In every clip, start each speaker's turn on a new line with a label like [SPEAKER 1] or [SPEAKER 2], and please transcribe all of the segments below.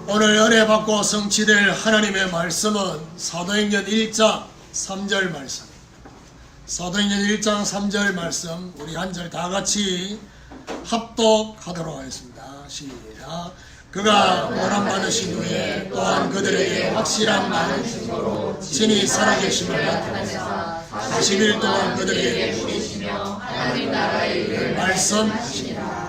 [SPEAKER 1] 오늘 은혜 받고 성취될 하나님의 말씀은 사도행전 1장 3절 말씀. 사도행전 1장 3절 말씀 우리 한 절 다 같이 합독하도록 하겠습니다. 시작. 그가 고난받으신 후에 또한 그들에게 확실한 많은 증거로 친히 살아계심을 나타내사 40일 동안 그들에게 부리시며 하나님 나라의 일을 말씀하시니라.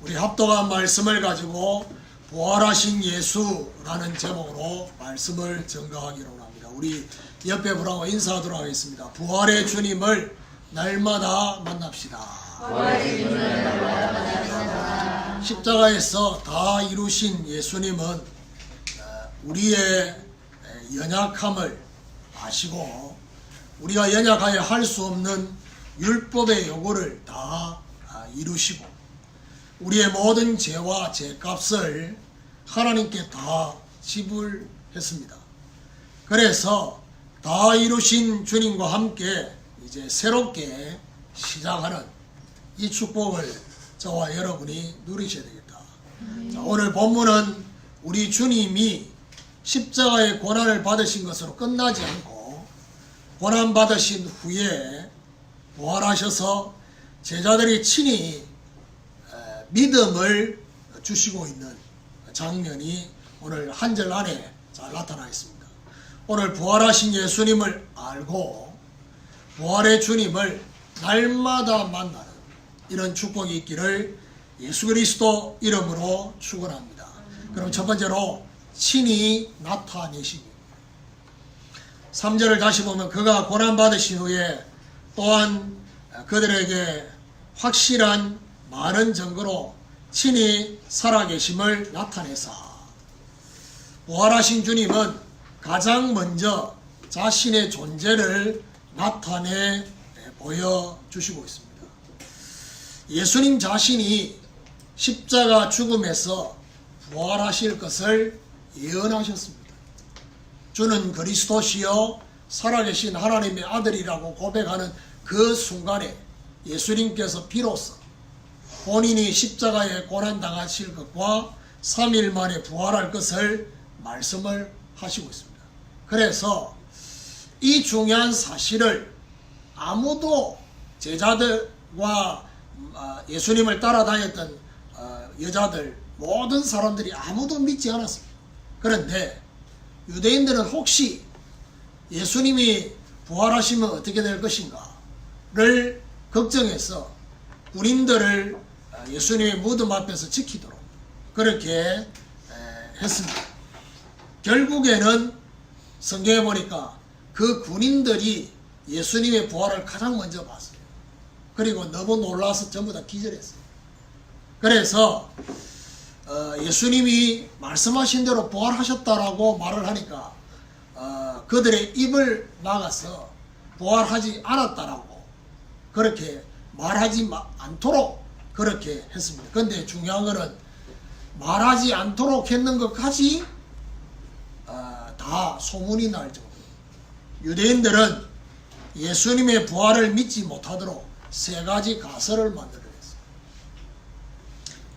[SPEAKER 1] 우리 합독한 말씀을 가지고 부활하신 예수라는 제목으로 말씀을 증거하기로 합니다. 우리 옆에 분하고 인사하도록 하겠습니다. 부활의 주님을 날마다 만납시다. 부활의 주님을 날마다 만납시다. 십자가에서 다 이루신 예수님은 우리의 연약함을 아시고 우리가 연약하여 할 수 없는 율법의 요구를 다 이루시고 우리의 모든 죄와 죄값을 하나님께 다 지불했습니다. 그래서 다 이루신 주님과 함께 이제 새롭게 시작하는 이 축복을 저와 여러분이 누리셔야 되겠다. 자, 오늘 본문은 우리 주님이 십자가의 고난을 받으신 것으로 끝나지 않고 고난 받으신 후에 부활하셔서 제자들이 친히 믿음을 주시고 있는 장면이 오늘 한 절 안에 잘 나타나 있습니다. 오늘 부활하신 예수님을 알고 부활의 주님을 날마다 만나는 이런 축복이 있기를 예수 그리스도 이름으로 축원합니다. 그럼 첫 번째로 친히 나타내시기. 3절을 다시 보면 그가 고난받으신 후에 또한 그들에게 확실한 많은 증거로 친히 살아계심을 나타내사. 부활하신 주님은 가장 먼저 자신의 존재를 나타내 보여주시고 있습니다. 예수님 자신이 십자가 죽음에서 부활하실 것을 예언하셨습니다. 주는 그리스도시요 살아계신 하나님의 아들이라고 고백하는 그 순간에 예수님께서 비로소 본인이 십자가에 고난당하실 것과 3일 만에 부활할 것을 말씀을 하시고 있습니다. 그래서 이 중요한 사실을 아무도 제자들과 예수님을 따라다녔던 여자들 모든 사람들이 아무도 믿지 않았습니다. 그런데 유대인들은 혹시 예수님이 부활하시면 어떻게 될 것인가를 걱정해서 군인들을 예수님의 무덤 앞에서 지키도록 그렇게 했습니다. 결국에는 성경에 보니까 그 군인들이 예수님의 부활을 가장 먼저 봤어요. 그리고 너무 놀라서 전부 다 기절했어요. 그래서 예수님이 말씀하신 대로 부활하셨다라고 말을 하니까 그들의 입을 막아서 부활하지 않았다라고 그렇게 말하지 않도록 그렇게 했습니다. 그런데 중요한 것은 말하지 않도록 했는 것까지 다 소문이 날 정도. 유대인들은 예수님의 부활을 믿지 못하도록 3가지 가설을 만들어냈어요.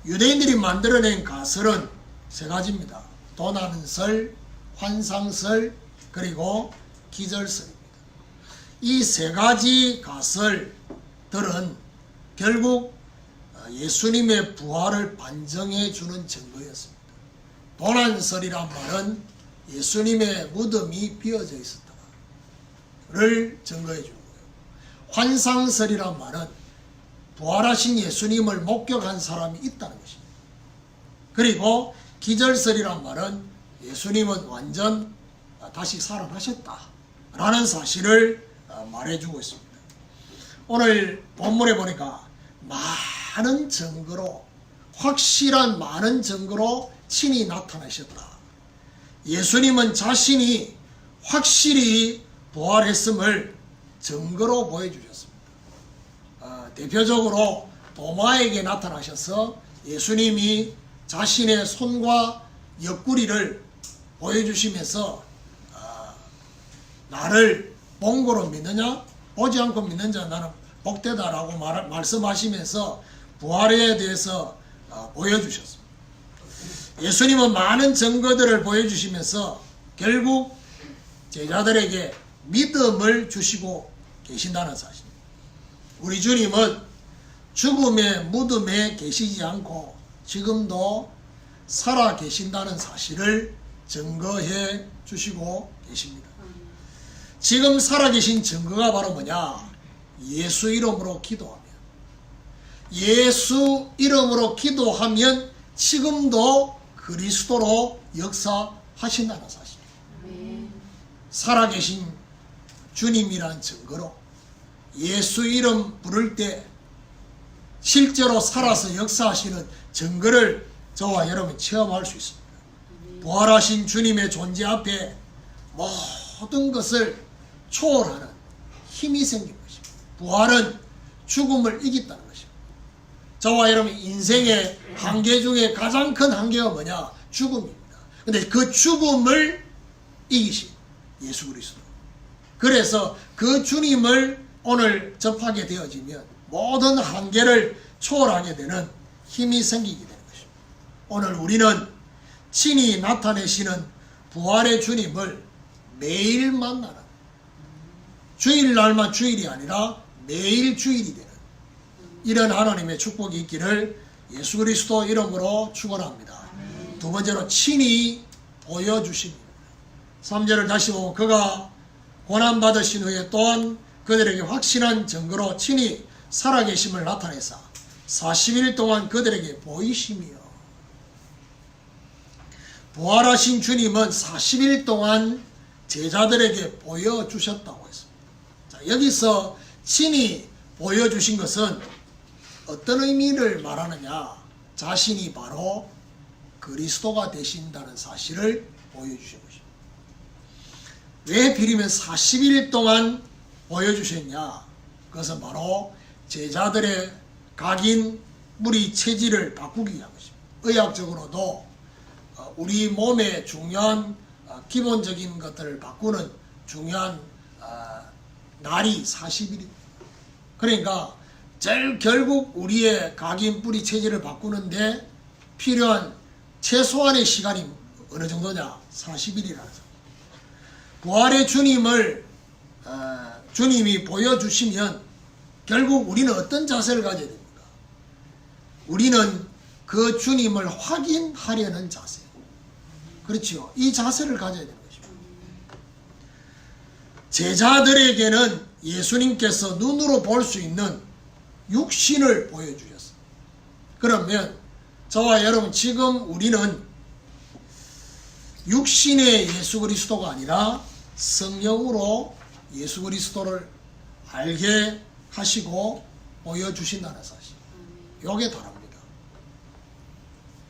[SPEAKER 1] 유대인들이 만들어낸 가설은 3가지입니다. 도난설, 환상설, 그리고 기절설입니다. 이 3가지 가설들은 결국 예수님의 부활을 반증해 주는 증거였습니다. 도난설이란 말은 예수님의 무덤이 비어져 있었다를 증거해 주는 거예요. 환상설이란 말은 부활하신 예수님을 목격한 사람이 있다는 것입니다. 그리고 기절설이란 말은 예수님은 완전 다시 살아나셨다라는 사실을 말해주고 있습니다. 오늘 본문에 보니까 많은 증거로 확실한 많은 증거로 친히 나타나셨다. 예수님은 자신이 확실히 부활했음을 증거로 보여주셨습니다. 대표적으로 도마에게 나타나셔서 예수님이 자신의 손과 옆구리를 보여주시면서 나를 본 거로 믿느냐 보지 않고 믿는 자 나는 복되다라고 말씀하시면서 부활에 대해서 보여주셨습니다. 예수님은 많은 증거들을 보여주시면서 결국 제자들에게 믿음을 주시고 계신다는 사실. 우리 주님은 죽음의 무덤에 계시지 않고 지금도 살아 계신다는 사실을 증거해 주시고 계십니다. 지금 살아계신 증거가 바로 뭐냐? 예수 이름으로 기도하면. 예수 이름으로 기도하면 지금도 그리스도로 역사하신다는 사실. 살아계신 주님이란 증거로 예수 이름 부를 때 실제로 살아서 역사하시는 증거를 저와 여러분 체험할 수 있습니다. 부활하신 주님의 존재 앞에 모든 것을 초월하는 힘이 생긴 것입니다. 부활은 죽음을 이겼다는 것입니다. 저와 여러분 인생의 한계 중에 가장 큰 한계가 뭐냐? 죽음입니다. 근데 그 죽음을 이기신 예수 그리스도. 그래서 그 주님을 오늘 접하게 되어지면 모든 한계를 초월하게 되는 힘이 생기게 되는 것입니다. 오늘 우리는 친히 나타내시는 부활의 주님을 매일 만나는, 주일날만 주일이 아니라 매일 주일이 되는 이런 하나님의 축복이 있기를 예수 그리스도 이름으로 축원합니다. 두 번째로 친히 보여주십니다. 3절을 다시 보면 그가 고난받으신 후에 또한 그들에게 확실한 증거로 친히 살아계심을 나타내사 40일 동안 그들에게 보이시며. 부활하신 주님은 40일 동안 제자들에게 보여주셨다고 했습니다. 자, 여기서 친히 보여주신 것은 어떤 의미를 말하느냐? 자신이 바로 그리스도가 되신다는 사실을 보여주신 것입니다. 왜 비리면 40일 동안 보여주셨냐? 그것은 바로 제자들의 각인 뿌리 체질을 바꾸기 위한 것입니다. 의학적으로도 우리 몸의 중요한 기본적인 것들을 바꾸는 중요한 날이 40일입니다. 그러니까 결국 우리의 각인 뿌리 체질을 바꾸는데 필요한 최소한의 시간이 어느 정도냐? 40일이라서. 부활의 주님을 주님이 보여주시면 결국 우리는 어떤 자세를 가져야 됩니까? 우리는 그 주님을 확인하려는 자세. 그렇죠. 이 자세를 가져야 되는 것입니다. 제자들에게는 예수님께서 눈으로 볼 수 있는 육신을 보여주셨어요. 그러면 저와 여러분 지금 우리는 육신의 예수 그리스도가 아니라 성령으로 예수 그리스도를 알게 하시고 보여주신다는 사실. 요게 다릅니다.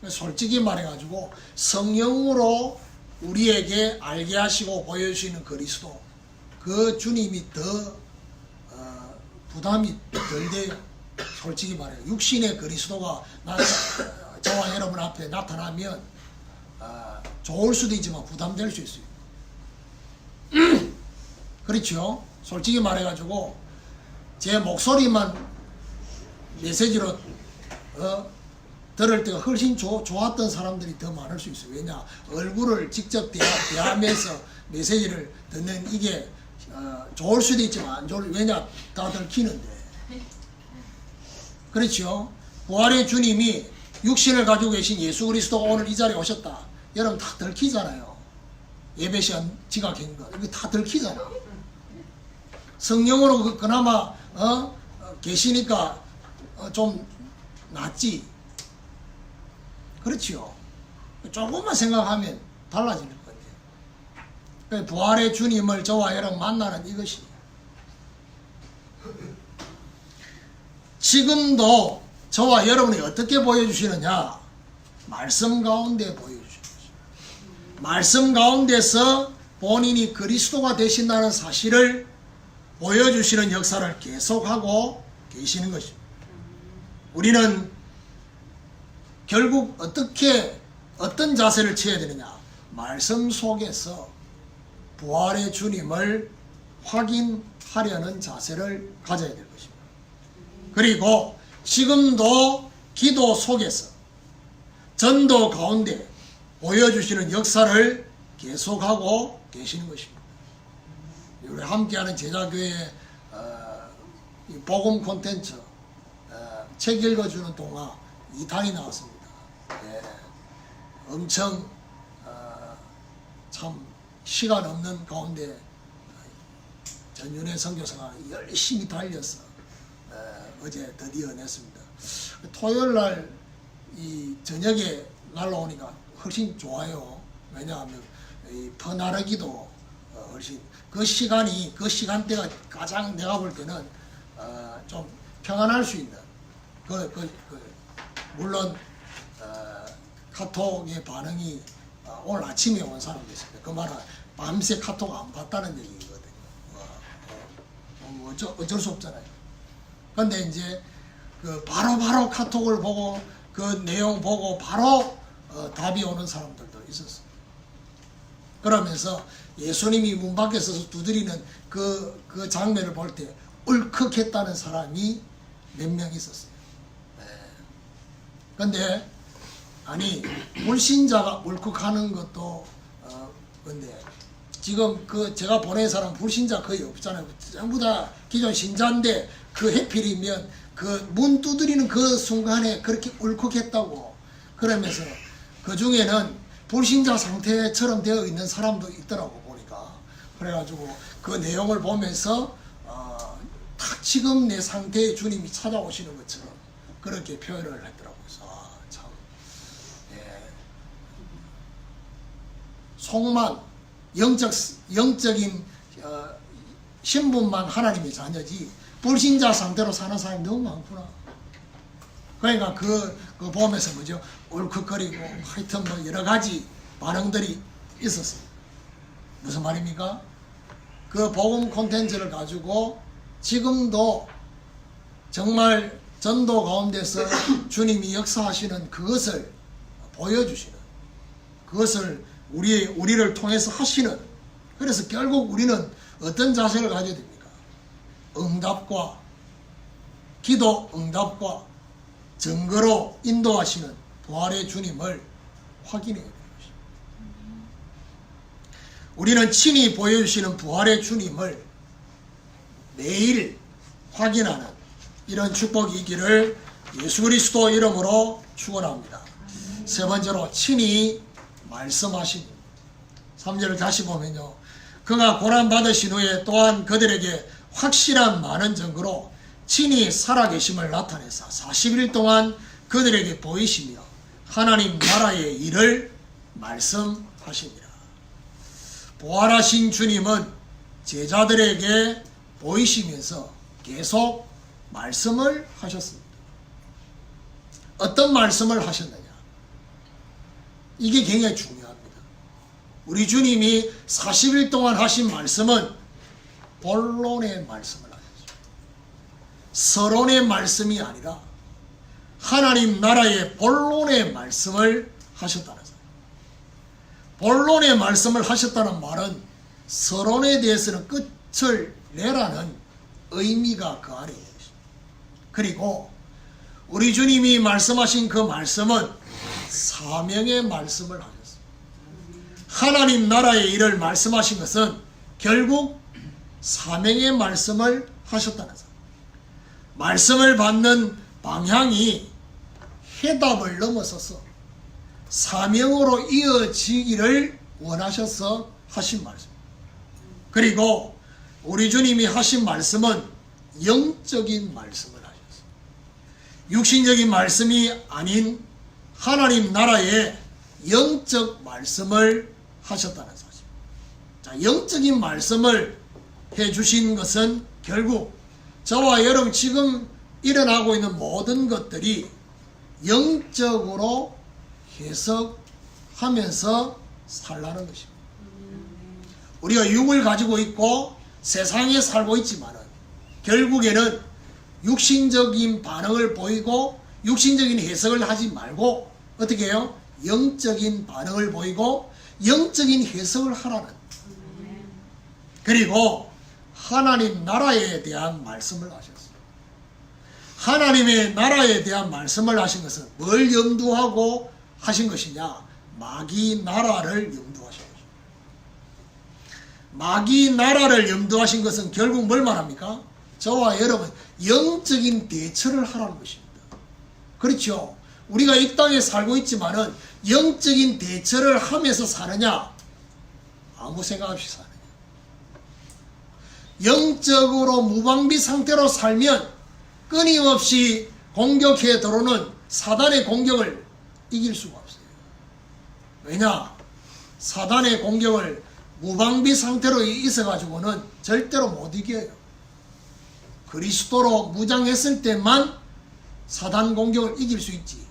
[SPEAKER 1] 솔직히 말해가지고 성령으로 우리에게 알게 하시고 보여주시는 그리스도, 그 주님이 더 부담이 덜 돼요. 솔직히 말해요. 육신의 그리스도가 저와 여러분 앞에 나타나면 좋을 수도 있지만 부담될 수 있어요. 그렇죠? 솔직히 말해가지고 제 목소리만 메시지로 들을 때가 훨씬 좋았던 사람들이 더 많을 수 있어요. 왜냐? 얼굴을 직접 대하면서 메시지를 듣는 이게 좋을 수도 있지만 안 좋을, 왜냐? 다들 키는데. 그렇죠? 부활의 주님이 육신을 가지고 계신 예수 그리스도가 오늘 이 자리에 오셨다. 여러분 다 들키잖아요. 예배 시간 지각한 거. 이거 다 들키잖아. 성령으로 그나마 계시니까 좀 낫지. 그렇지요. 조금만 생각하면 달라지는 건데. 부활의 주님을 저와 여러분 만나는 이것이 지금도 저와 여러분이 어떻게 보여주시느냐? 말씀 가운데 보여주시는 것입니다. 말씀 가운데서 본인이 그리스도가 되신다는 사실을 보여주시는 역사를 계속하고 계시는 것입니다. 우리는 결국 어떤 자세를 취해야 되느냐? 말씀 속에서 부활의 주님을 확인하려는 자세를 가져야 될 것입니다. 그리고 지금도 기도 속에서 전도 가운데 보여주시는 역사를 계속하고 계시는 것입니다. 우리 함께하는 제자교회 이 복음 콘텐츠 책 읽어주는 동화 2탄이 나왔습니다. 예, 엄청 참 시간 없는 가운데 전윤혜 선교사가 열심히 달려서 어제 드디어 냈습니다. 토요일 날 이 저녁에 날라오니까 훨씬 좋아요. 왜냐하면 이 퍼나르기도 훨씬 그 시간대가 가장 내가 볼 때는 좀 평안할 수 있는 물론 카톡의 반응이 오늘 아침에 온 사람도 있습니다. 그 말은 밤새 카톡 안 봤다는 얘기거든요. 어쩔 수 없잖아요. 근데 이제 그 바로 카톡을 보고 그 내용 보고 바로 답이 오는 사람들도 있었어요. 그러면서 예수님이 문 밖에 서서 두드리는 그 장면을 볼 때 울컥했다는 사람이 몇 명 있었어요. 근데 아니 불신자가 울컥하는 것도 근데 지금 그 제가 보낸 사람 불신자 거의 없잖아요. 전부 다 기존 신자인데 그 해필이면 그 문 두드리는 그 순간에 그렇게 울컥했다고 그러면서 그 중에는 불신자 상태처럼 되어 있는 사람도 있더라고 보니까. 그래가지고 그 내용을 보면서 딱 지금 내 상태의 주님이 찾아오시는 것처럼 그렇게 표현을 했더라고요. 참 예. 속만 영적인 신분만 하나님의 자녀지 불신자 상태로 사는 사람이 너무 많구나. 그러니까 그 보면서 뭐죠? 울컥거리고 하여튼 뭐 여러 가지 반응들이 있었어요. 무슨 말입니까? 그 복음 콘텐츠를 가지고 지금도 정말 전도 가운데서 주님이 역사하시는 그것을 보여주시는 그것을 우리를 통해서 하시는 그래서 결국 우리는 어떤 자세를 가져야 됩니까? 응답과 기도 응답과 증거로 인도하시는 부활의 주님을 확인해야 되는 것입니다. 우리는 친히 보여주시는 부활의 주님을 매일 확인하는 이런 축복이 있기를 예수 그리스도 이름으로 축원합니다. 세 번째로 친히 말씀하시니 3절을 다시 보면요. 그가 고난받으신 후에 또한 그들에게 확실한 많은 증거로 친히 살아계심을 나타내사 40일 동안 그들에게 보이시며 하나님 나라의 일을 말씀하시니라. 부활하신 주님은 제자들에게 보이시면서 계속 말씀을 하셨습니다. 어떤 말씀을 하셨느냐? 이게 굉장히 중요합니다. 우리 주님이 40일 동안 하신 말씀은 본론의 말씀을 하셨습니다. 서론의 말씀이 아니라 하나님 나라의 본론의 말씀을 하셨다는 거예요. 본론의 말씀을 하셨다는 말은 서론에 대해서는 끝을 내라는 의미가 그 안에 있는 것입니다. 그리고 우리 주님이 말씀하신 그 말씀은 사명의 말씀을 하셨습니다. 하나님 나라의 일을 말씀하신 것은 결국 사명의 말씀을 하셨다는 거예요. 말씀을 받는 방향이 해답을 넘어서서 사명으로 이어지기를 원하셔서 하신 말씀. 그리고 우리 주님이 하신 말씀은 영적인 말씀을 하셨어요. 육신적인 말씀이 아닌 하나님 나라의 영적 말씀을 하셨다는 사실. 자, 영적인 말씀을 해주신 것은 결국 저와 여러분 지금 일어나고 있는 모든 것들이 영적으로 해석하면서 살라는 것입니다. 우리가 육을 가지고 있고 세상에 살고 있지만은 결국에는 육신적인 반응을 보이고 육신적인 해석을 하지 말고 어떻게 해요? 영적인 반응을 보이고 영적인 해석을 하라는. 그리고 하나님 나라에 대한 말씀을 하셨어요. 하나님의 나라에 대한 말씀을 하신 것은 뭘 염두하고 하신 것이냐? 마귀 나라를 염두하신 것입니다. 마귀 나라를 염두하신 것은 결국 뭘 말합니까? 저와 여러분 영적인 대처를 하라는 것입니다. 그렇죠? 우리가 이 땅에 살고 있지만은 영적인 대처를 하면서 사느냐? 아무 생각 없이 사느냐? 영적으로 무방비 상태로 살면 끊임없이 공격해 들어오는 사단의 공격을 이길 수가 없어요. 왜냐? 사단의 공격을 무방비 상태로 있어가지고는 절대로 못 이겨요. 그리스도로 무장했을 때만 사단 공격을 이길 수 있지.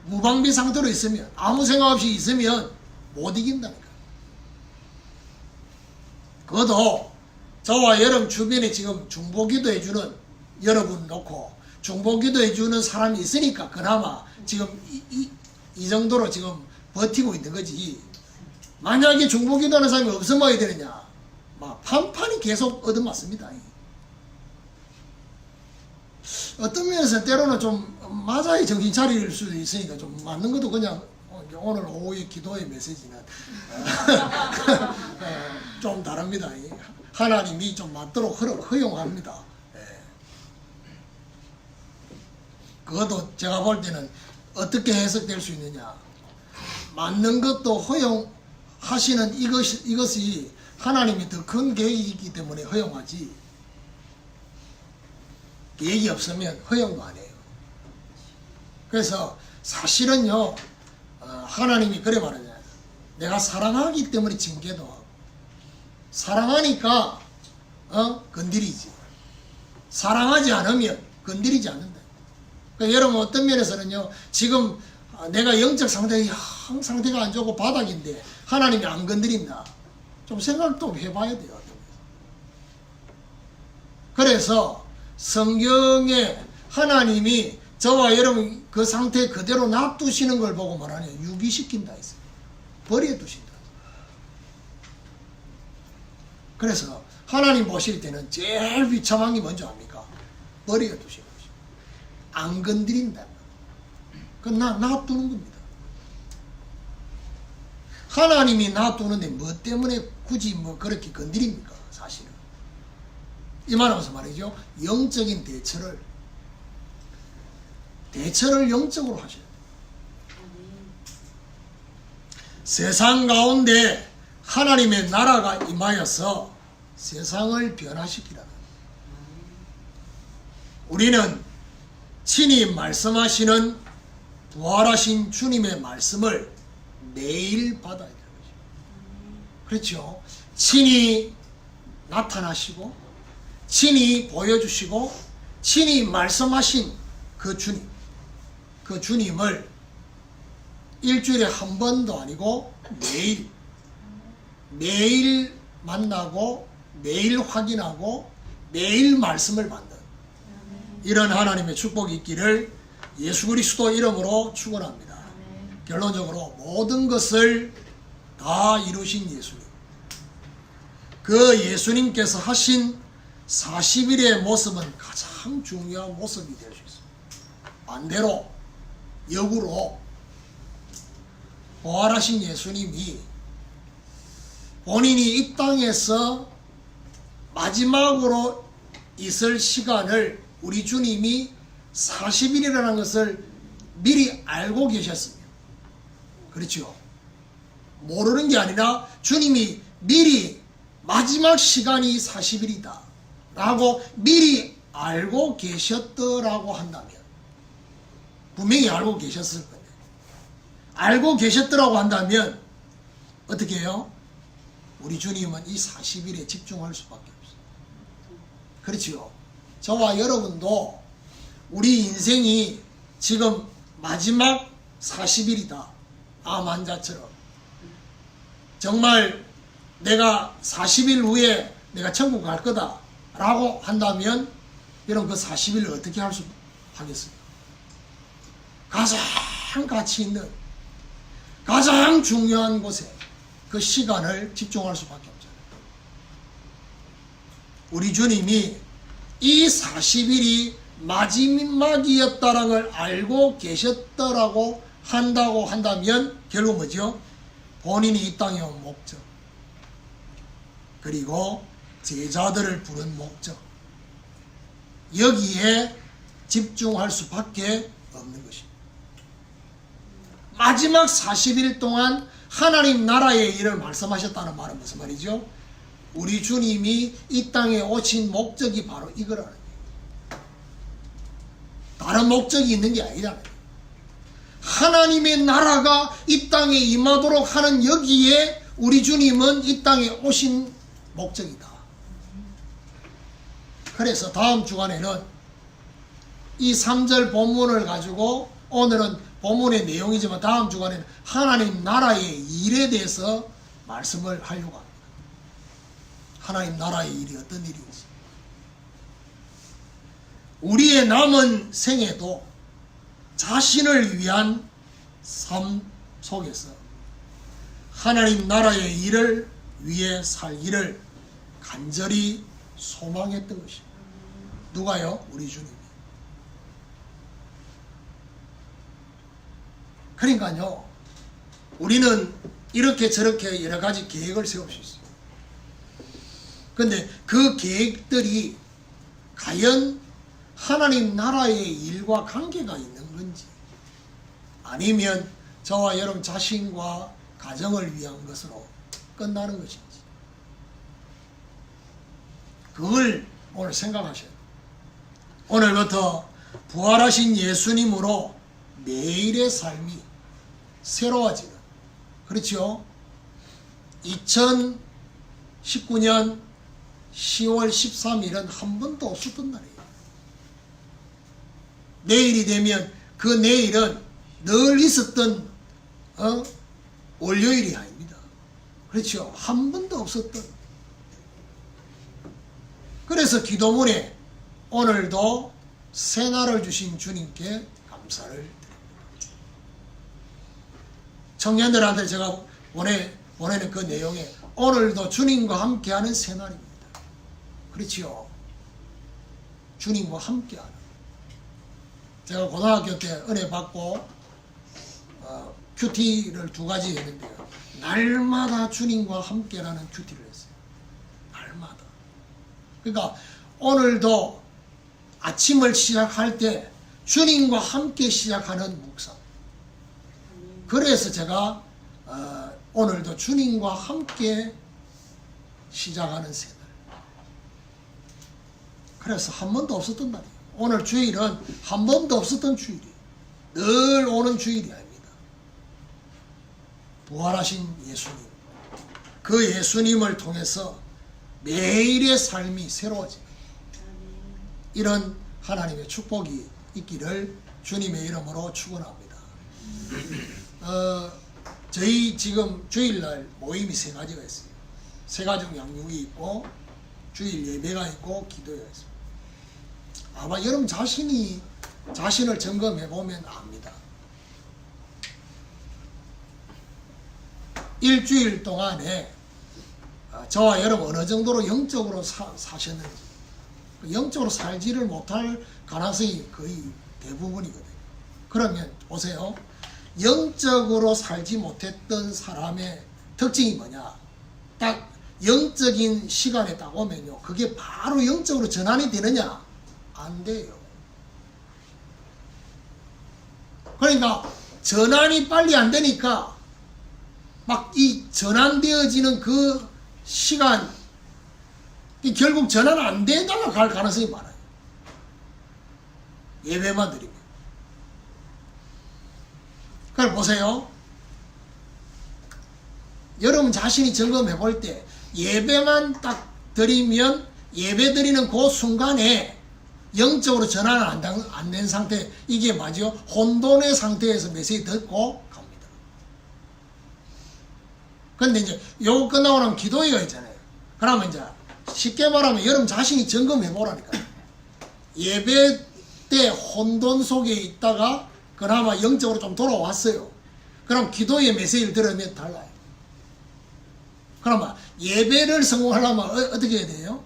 [SPEAKER 1] 무방비 상태로 있으면, 아무 생각 없이 있으면 못 이긴다니까. 그것도 저와 여러분 주변에 지금 중보기도 해주는 여러분 놓고 중보기도 해주는 사람이 있으니까 그나마 지금 이 정도로 지금 버티고 있는 거지. 만약에 중보기도 하는 사람이 없으면 어떻게 되느냐? 막 판판이 계속 얻어맞습니다. 어떤 면에서 때로는 좀 맞아야 정신 차릴 수도 있으니까 좀 맞는 것도 그냥 오늘 오후의 기도의 메시지는 좀 다릅니다. 하나님이 좀 맞도록 허용합니다. 그것도 제가 볼 때는 어떻게 해석될 수 있느냐? 맞는 것도 허용하시는 이것이 하나님이 더 큰 계획이기 때문에 허용하지, 계획이 없으면 허용도 안 해요. 그래서 사실은요, 하나님이 그래 말하잖아요. 내가 사랑하기 때문에 징계도 하고, 사랑하니까 건드리지. 사랑하지 않으면 건드리지 않는다. 그러니까 여러분 어떤 면에서는요, 지금 내가 영적 상태가 안 좋고 바닥인데 하나님이 안 건드린다. 좀 생각도 해봐야 돼요. 그래서 성경에 하나님이 저와 여러분 그 상태 그대로 놔두시는 걸 보고 말하냐, 유기시킨다 했어요. 버려두신다. 그래서 하나님 보실 때는 제일 비참한 게 뭔지 압니까? 버려두시는 거죠. 안 건드린다. 그건 놔두는 겁니다. 하나님이 놔두는데 뭐 때문에 굳이 뭐 그렇게 건드립니까? 사실은. 이 말하면서 말이죠. 영적인 대처를 영적으로 하셔야 돼요. 세상 가운데 하나님의 나라가 임하여서 세상을 변화시키라는 거예요. 우리는 친히 말씀하시는 부활하신 주님의 말씀을 매일 받아야 되는 거죠. 그렇죠? 친히 나타나시고 친히 보여주시고 친히 말씀하신 그 주님, 그 주님을 일주일에 한 번도 아니고 매일 만나고 매일 확인하고 매일 말씀을 받는 이런 하나님의 축복이 있기를 예수 그리스도 이름으로 축원합니다. 결론적으로 모든 것을 다 이루신 예수님, 그 예수님께서 하신 40일의 모습은 가장 중요한 모습이 될 수 있습니다. 반대로 역으로 부활하신 예수님이 본인이 이 땅에서 마지막으로 있을 시간을 우리 주님이 40일이라는 것을 미리 알고 계셨습니다. 그렇죠? 모르는 게 아니라 주님이 미리 마지막 시간이 40일이다 라고 미리 알고 계셨더라고 한다면, 분명히 알고 계셨을 건데, 알고 계셨더라고 한다면 어떻게 해요? 우리 주님은 이 40일에 집중할 수밖에 없어요. 그렇죠? 저와 여러분도 우리 인생이 지금 마지막 40일이다. 암 환자처럼. 정말 내가 40일 후에 내가 천국 갈 거다 라고 한다면 여러분 그 40일을 어떻게 하겠습니까? 가장 가치 있는 가장 중요한 곳에 그 시간을 집중할 수밖에 없잖아요. 우리 주님이 이 40일이 마지막이었다는 걸 알고 계셨더라고 한다고 한다면 결국 뭐죠? 본인이 이 땅에 온 목적, 그리고 제자들을 부른 목적, 여기에 집중할 수밖에 없는 것입니다. 마지막 40일 동안 하나님 나라의 일을 말씀하셨다는 말은 무슨 말이죠? 우리 주님이 이 땅에 오신 목적이 바로 이거라는 거예요. 다른 목적이 있는 게 아니라는 거예요. 하나님의 나라가 이 땅에 임하도록 하는 여기에 우리 주님은 이 땅에 오신 목적이다. 그래서 다음 주간에는 이 3절 본문을 가지고, 오늘은 본문의 내용이지만 다음 주간에는 하나님 나라의 일에 대해서 말씀을 하려고 합니다. 하나님 나라의 일이 어떤 일인지. 우리의 남은 생에도 자신을 위한 삶 속에서 하나님 나라의 일을 위해 살기를 간절히 소망했던 것입니다. 누가요? 우리 주님이. 그러니까요, 우리는 이렇게 저렇게 여러 가지 계획을 세울 수 있어요. 근데 그 계획들이 과연 하나님 나라의 일과 관계가 있는 건지, 아니면 저와 여러분 자신과 가정을 위한 것으로 끝나는 것인지, 그걸 오늘 생각하셔야 돼요. 오늘부터 부활하신 예수님으로 매일의 삶이 새로워지는, 그렇죠? 2019년 10월 13일은 한 번도 없었던 날이에요. 내일이 되면 그 내일은 늘 있었던 월요일이 아닙니다. 그렇죠? 한 번도 없었던. 그래서 기도문에 오늘도 새날을 주신 주님께 감사를 드립니다. 청년들한테 제가 보내는 그 내용에 오늘도 주님과 함께하는 새날입니다. 그렇지요? 주님과 함께하는. 제가 고등학교 때 은혜 받고 큐티를 2가지 했는데요. 날마다 주님과 함께라는 큐티를 했어요. 날마다. 그러니까 오늘도 아침을 시작할 때 주님과 함께 시작하는 묵상. 그래서 제가 오늘도 주님과 함께 시작하는 새날. 그래서 한 번도 없었던 날이에요. 오늘 주일은 한 번도 없었던 주일이에요. 늘 오는 주일이 아닙니다. 부활하신 예수님, 그 예수님을 통해서 매일의 삶이 새로워집니다. 이런 하나님의 축복이 있기를 주님의 이름으로 축원합니다. 저희 지금 주일날 모임이 3가지가 있어요. 새가족 양육이 있고, 주일 예배가 있고, 기도회가 있습니다. 아마 여러분 자신을 점검해 보면 압니다. 일주일 동안에 저와 여러분 어느 정도로 영적으로 사셨는지, 영적으로 살지를 못할 가능성이 거의 대부분이거든요. 그러면 보세요. 영적으로 살지 못했던 사람의 특징이 뭐냐? 딱 영적인 시간에 딱 오면요, 그게 바로 영적으로 전환이 되느냐? 안 돼요. 그러니까 전환이 빨리 안 되니까 막 이 전환되어지는 그 시간, 결국 전환 안 되다가 갈 가능성이 많아요. 예배만 드리면. 그걸 보세요. 여러분 자신이 점검해 볼 때 예배만 딱 드리면 예배 드리는 그 순간에 영적으로 전환을 안 된 상태, 이게 뭐죠? 혼돈의 상태에서 메시지 듣고 갑니다. 근데 이제 요거 끝나고 나면 기도회가 있잖아요. 그러면 이제 쉽게 말하면 여러분 자신이 점검해 보라니까요. 예배 때 혼돈 속에 있다가 그나마 영적으로 좀 돌아왔어요. 그럼 기도의 메시지를 들으면 달라요. 그러면 예배를 성공하려면 어떻게 해야 돼요?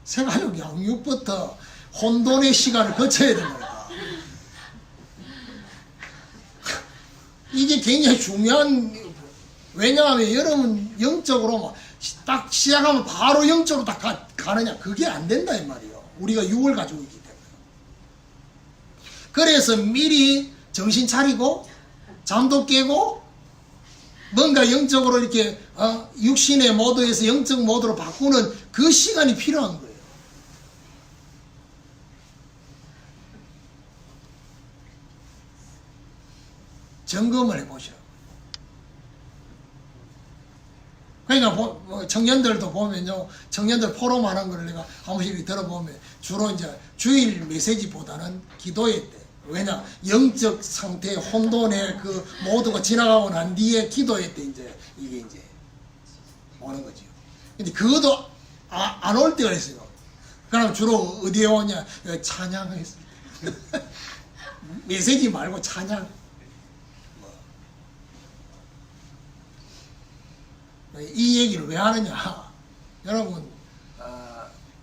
[SPEAKER 1] 새가족 양육부터 혼돈의 시간을 거쳐야 됩니다. 이게 굉장히 중요한, 왜냐하면 여러분 영적으로 딱 시작하면 바로 영적으로 딱 가느냐, 그게 안 된다 이 말이에요. 우리가 육을 가지고 있기 때문에. 그래서 미리 정신 차리고 잠도 깨고 뭔가 영적으로 이렇게 육신의 모드에서 영적 모드로 바꾸는 그 시간이 필요한 거예요. 점검을 해보시라고. 그러니까 청년들도 보면요, 청년들 포럼 하는 걸 내가 한 번씩 들어보면 주로 이제 주일 메시지보다는 기도회 때, 왜냐 영적 상태 혼돈의 그 모두가 지나가고 난 뒤에 기도회 때 이제 이게 이제 오는 거죠. 근데 그것도 안 올 때가 있어요. 그럼 주로 어디에 오냐? 찬양했을 때. 메시지 말고 찬양. 이 얘기를 왜 하느냐? 여러분,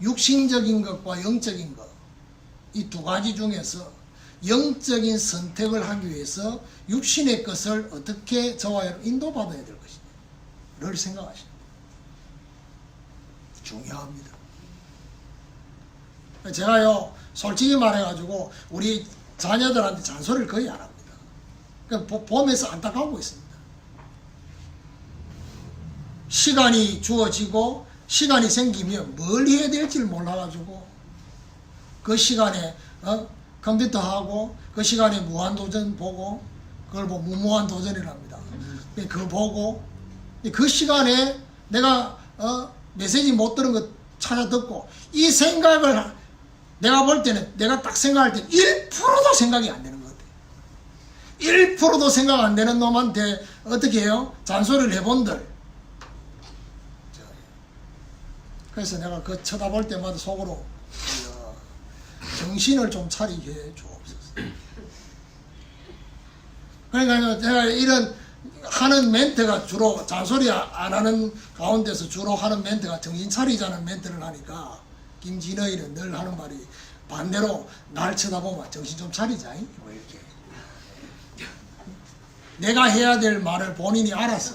[SPEAKER 1] 육신적인 것과 영적인 것, 이 두 가지 중에서 영적인 선택을 하기 위해서 육신의 것을 어떻게 저와 여러분 인도받아야 될 것인가를 생각하십니다. 중요합니다. 제가요, 솔직히 말해가지고 우리 자녀들한테 잔소리를 거의 안 합니다. 그러니까 보면서 안타까워 있습니다. 시간이 주어지고 시간이 생기면 뭘 해야 될지를 몰라가지고 그 시간에 컴퓨터하고 그 시간에 무한도전 보고 그걸 보고 무모한 도전이랍니다. 그거 보고 그 시간에 내가 메시지 못 들은 거 찾아 듣고 이 생각을 내가 볼 때는 내가 딱 생각할 때 1%도 생각이 안 되는 것 같아요. 1%도 생각 안 되는 놈한테 어떻게 해요? 잔소리를 해본들. 그래서 내가 그 쳐다볼 때마다 속으로 정신을 좀 차리게 해 주옵소서. 그러니까 제가 이런 하는 멘트가 주로 잔소리 안 하는 가운데서 주로 하는 멘트가 정신 차리자는 멘트를 하니까 김진의는 늘 하는 말이 반대로 날 쳐다보면 정신 좀 차리자. 뭐 이렇게. 내가 해야 될 말을 본인이 알아서.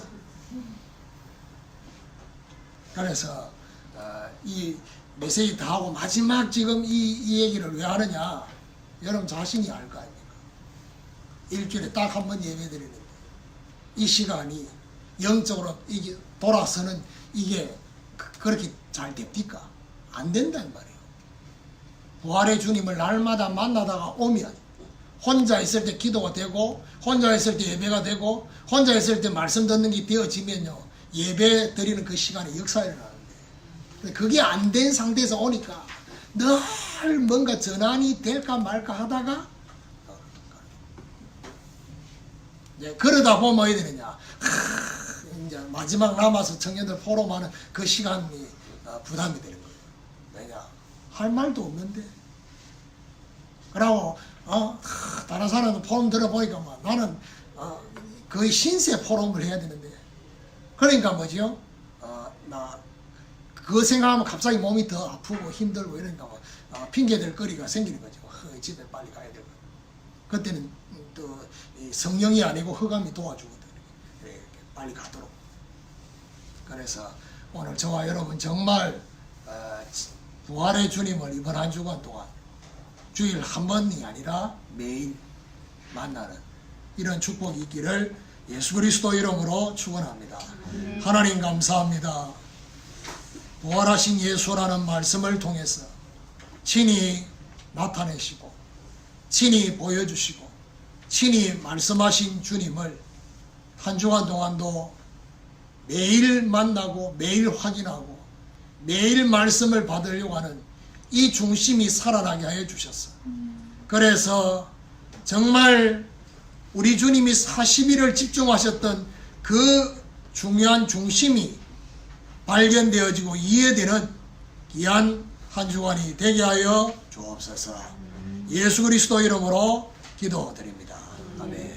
[SPEAKER 1] 그래서 이 메시지 다 하고 마지막 지금 이 얘기를 왜 하느냐, 여러분 자신이 알 거 아닙니까? 일주일에 딱 한 번 예배 드리는데 이 시간이 영적으로 이게 돌아서는 이게 그렇게 잘 됩니까? 안 된단 말이에요. 부활의 주님을 날마다 만나다가 오면 혼자 있을 때 기도가 되고 혼자 있을 때 예배가 되고 혼자 있을 때 말씀 듣는 게 되어지면요, 예배 드리는 그 시간에 역사를 일어나는데 그게 안 된 상태에서 오니까 늘 뭔가 전환이 될까 말까 하다가 이제 그러다 보면 어디 되느냐, 이제 마지막 남아서 청년들 포럼하는 그 시간이 부담이 되는 거예요. 왜냐, 할 말도 없는데. 그러고 다른 사람들 포럼 들어보니까 나는 거의 신세 포럼을 해야 되는데, 그러니까 뭐지요? 나 그거 생각하면 갑자기 몸이 더 아프고 힘들고 이러니까 핑계댈 거리가 생기는 거죠. 집에 빨리 가야 되고. 그때는 또 성령이 아니고 흑암이 도와주거든요. 이렇게 빨리 가도록. 그래서 오늘 저와 여러분 정말 부활의 주님을 이번 한 주간 동안 주일 한 번이 아니라 매일 만나는 이런 축복이 있기를 예수 그리스도 이름으로 축원합니다. 하나님 감사합니다. 부활하신 예수라는 말씀을 통해서 친히 나타내시고 친히 보여주시고 친히 말씀하신 주님을 한 주간 동안도 매일 만나고 매일 확인하고 매일 말씀을 받으려고 하는 이 중심이 살아나게 하여 주셨어. 그래서 정말 우리 주님이 40일을 집중하셨던 그 중요한 중심이 발견되어지고 이해되는 귀한 한 주간이 되게 하여 주옵소서. 예수 그리스도 이름으로 기도드립니다. 아멘.